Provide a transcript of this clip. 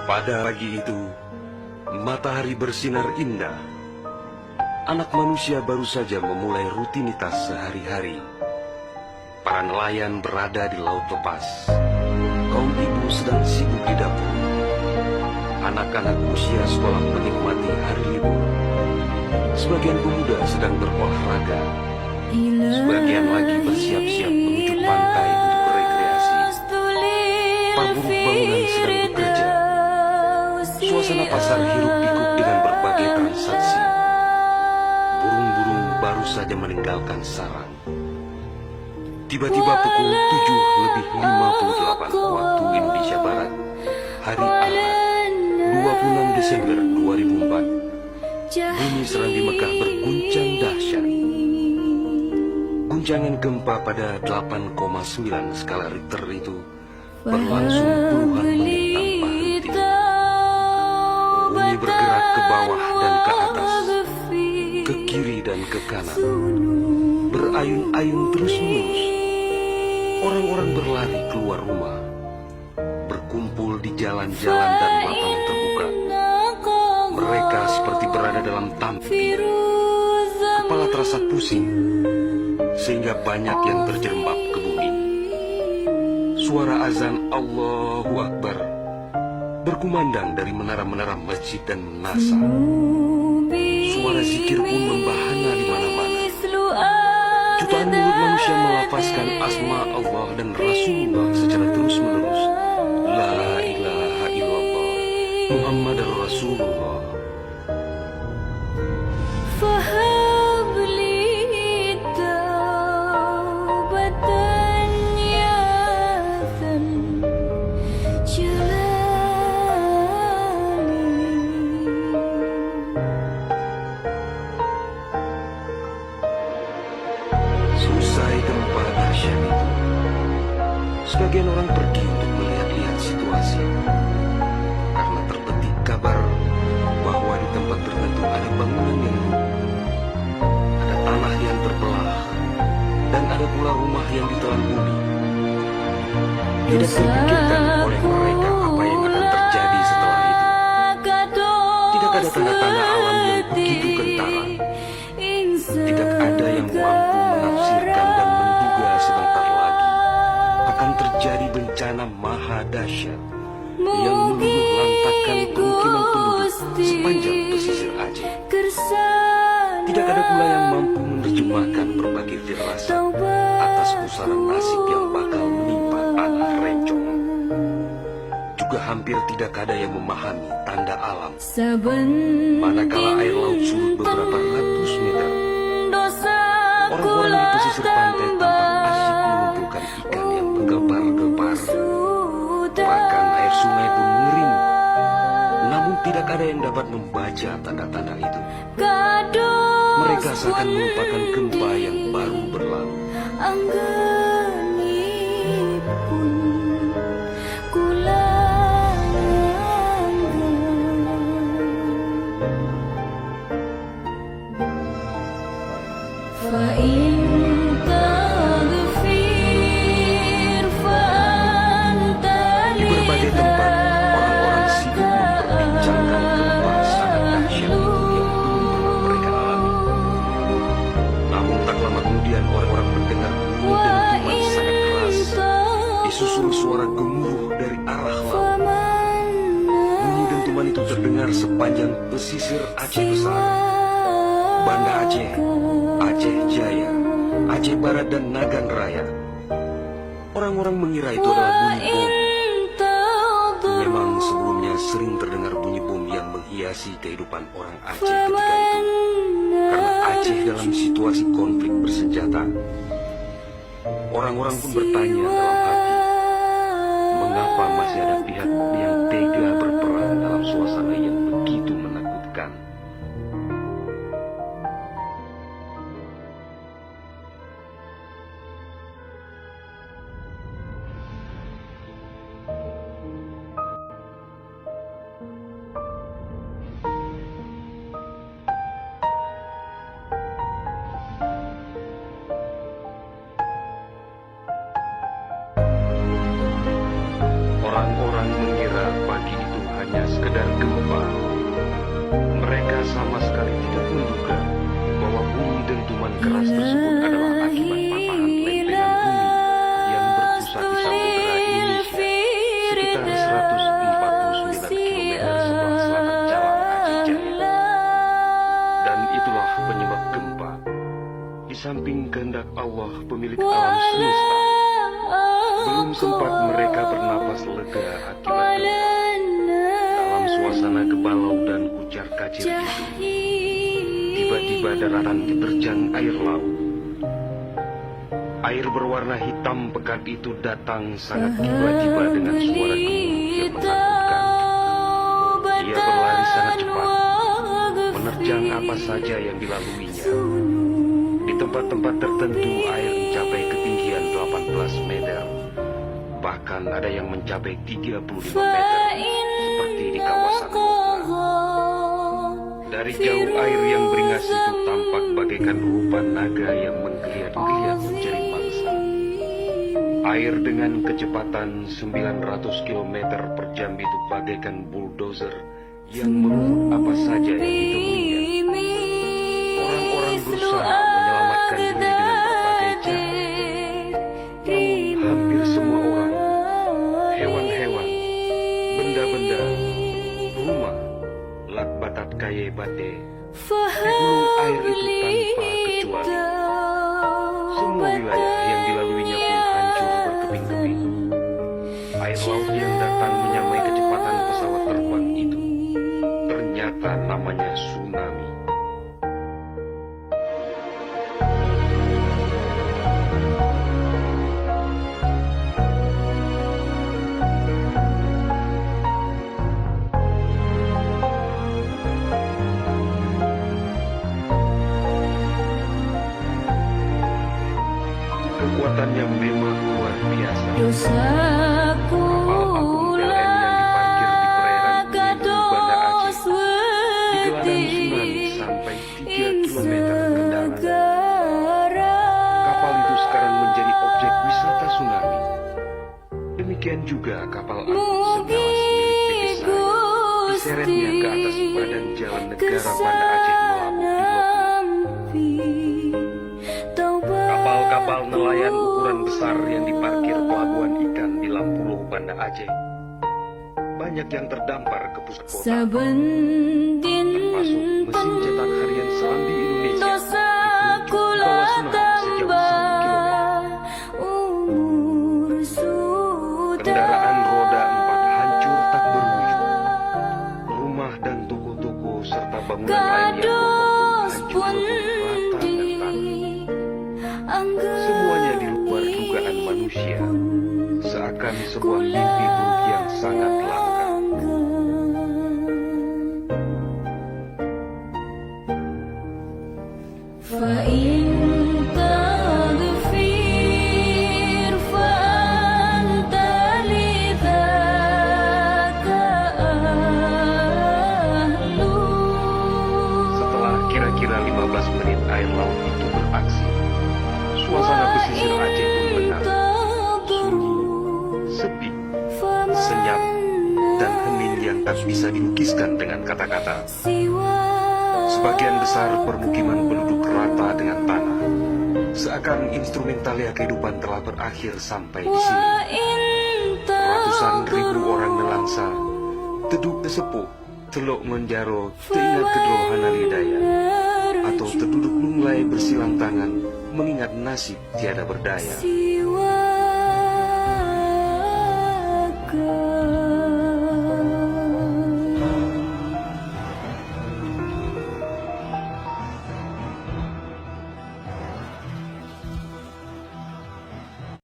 Pada pagi itu, matahari bersinar indah. Anak manusia baru saja memulai rutinitas sehari-hari. Para nelayan berada di laut lepas. Kaum ibu sedang sibuk di dapur. Anak-anak usia sekolah menikmati hari libur. Sebagian pemuda sedang berolahraga. Sebagian lagi bersiap-siap menuju pantai untuk berekreasi. Para buruh bangunan sedang bekerja. Suasana pasar hiruk-pikuk dengan berbagai transaksi. Burung-burung baru saja meninggalkan sarang. Tiba-tiba pukul 7:58 waktu Indonesia Barat, hari Ahad, 26 Desember 2004, bumi Serambi Mekah berguncang dahsyat. Guncangan gempa pada 8,9 skala Richter itu berlangsung puluhan menit tanpa henti. Bumi bergerak ke bawah dan ke atas, ke kiri dan ke kanan, berayun-ayun terus-menerus. Orang-orang berlari keluar rumah, berkumpul di jalan-jalan dan lapangan terbuka. Mereka seperti berada dalam tampi. Kepala terasa pusing, sehingga banyak yang terjerembab ke bumi. Suara azan Allahu Akbar berkumandang dari menara-menara masjid dan menasa. Suara zikir pun membahana di mana-mana. Jutaan mulut manusia melafazkan asma Allah dan Rasulullah secara terus-menerus. La ilaha illallah Muhammad Rasulullah. Selesai gempa dahsyat itu, sebagian orang pergi untuk melihat-lihat situasi. Karena terbetik kabar bahwa di tempat tertentu ada bangunan yang runtuh, ada tanah yang terbelah, dan ada pula rumah yang ditelan bumi. Tidak terpikirkan oleh mereka apa yang akan terjadi setelah itu. Tidak ada tanda-tanda alam yang begitu kentara. Tidak ada yang mampu menafsirkan dan menduga sebentar lagi akan terjadi bencana maha dahsyat yang meluluh lantakkan pemukiman penduduk sepanjang pesisir Aceh. Tidak ada pula yang mampu menerjemahkan berbagai firasat atas pusaran nasib yang bakal menimpa tanah rencong. Juga hampir tidak ada yang memahami tanda alam. Manakala air laut surut beberapa ratus meter, orang-orang di pesisir pantai tampak asyik mengumpulkan ikan yang menggelepar-gelepar. Bahkan air sungai pun mengering. Namun tidak ada yang dapat membaca tanda-tanda itu. Mereka seakan melupakan gempa yang baru berlalu. Di berbagai tempat, orang-orang sibuk memperbincangkan gempa sangat dahsyat itu yang belum pernah mereka alami. Namun tak lama kemudian orang-orang mendengar bunyi dentuman sangat keras, disusul suara gemuruh dari arah laut. Bunyi dentuman itu terdengar sepanjang pesisir Aceh Besar, Banda Aceh, Aceh Jaya, Aceh Barat dan Nagan Raya. Orang-orang mengira itu adalah bunyi bom. Memang sebelumnya sering terdengar bunyi bom yang menghiasi kehidupan orang Aceh ketika itu. Karena Aceh dalam situasi konflik bersenjata. Orang-orang pun bertanya dalam hati, mengapa masih ada pihak yang tega berperang dalam suasana yang begitu menakutkan. Orang keras tersebut adalah akibat patahan lempengan bumi yang berpusat di Samudra Indonesia sekitar 149 km sebelah selatan Calang Haji Jaya. Dan itulah penyebab gempa. Di samping kehendak Allah pemilik alam semesta, belum sempat mereka bernapas lega akibat gempa. Dalam suasana kebalau dan kucar kacir itu, tiba-tiba daratan diterjang air laut. Air berwarna hitam pekat itu datang sangat tiba-tiba dengan suara gemuruh yang menakutkan. Ia berlari sangat cepat, menerjang apa saja yang dilaluinya. Di tempat-tempat tertentu air mencapai ketinggian 18 meter. Bahkan ada yang mencapai 35 meter, seperti di kawasan Bogor. Dari jauh air yang beringas itu tampak bagaikan rupa naga yang menggeliat-geliat mencari mangsa. Air dengan kecepatan 900 km per jam itu bagaikan bulldozer yang merungut apa saja yang ditemuinya. Orang-orang berusaha menyelamatkan diri dengan berbagai cara. Namun hampir semua orang, hewan-hewan, benda-benda, rumah, lak batat kaye bate, digulung air itu tanpa kecuali. Semua wilayah yang dilaluinya pun hancur berkeping-keping. Air laut yang datang menyamai kecepatan pesawat terbang itu ternyata namanya tsunami. Kekuatannya memang luar biasa. Dosaku Kapal apung PLN yang diparkir di perairan Banda Aceh digelandang tsunami sampai 3 km ke dalam. Kapal itu sekarang menjadi objek wisata tsunami. Demikian juga kapal angkut segalas milik PT Sai diseretnya ke atas badan jalan negara Banda Aceh Melabu di Loku. Kapal-kapal nelayan ukuran besar yang diparkir pelabuhan ikan di Lampulo, Banda Aceh, banyak yang terdampar ke pusat kota, termasuk mesin cetak harian Serambi Indonesia di bawah tsunami sejauh 1 km. Kendaraan roda 4 hancur tak berwujud. Rumah dan toko-toko serta bangunan lain yang kokoh pun hancur lebur rata dan tanah. Semuanya di luar dugaan manusia, seakan sebuah mimpi buruk yang sangat langka. Setelah kira-kira 15 menit air laut itu beraksi, suasana pesisir Aceh pun benar sunyi, sepi, senyap, dan hening yang tak bisa dilukiskan dengan kata-kata. Sebagian besar permukiman penduduk rata dengan tanah, seakan instrumentalia kehidupan telah berakhir sampai di sini. Ratusan ribu orang nelangsa, teduk tesepuh, teluk menjaro, teringat kedro hanalidaya, atau terduduk lunglai bersilang tangan, mengingat nasib tiada berdaya.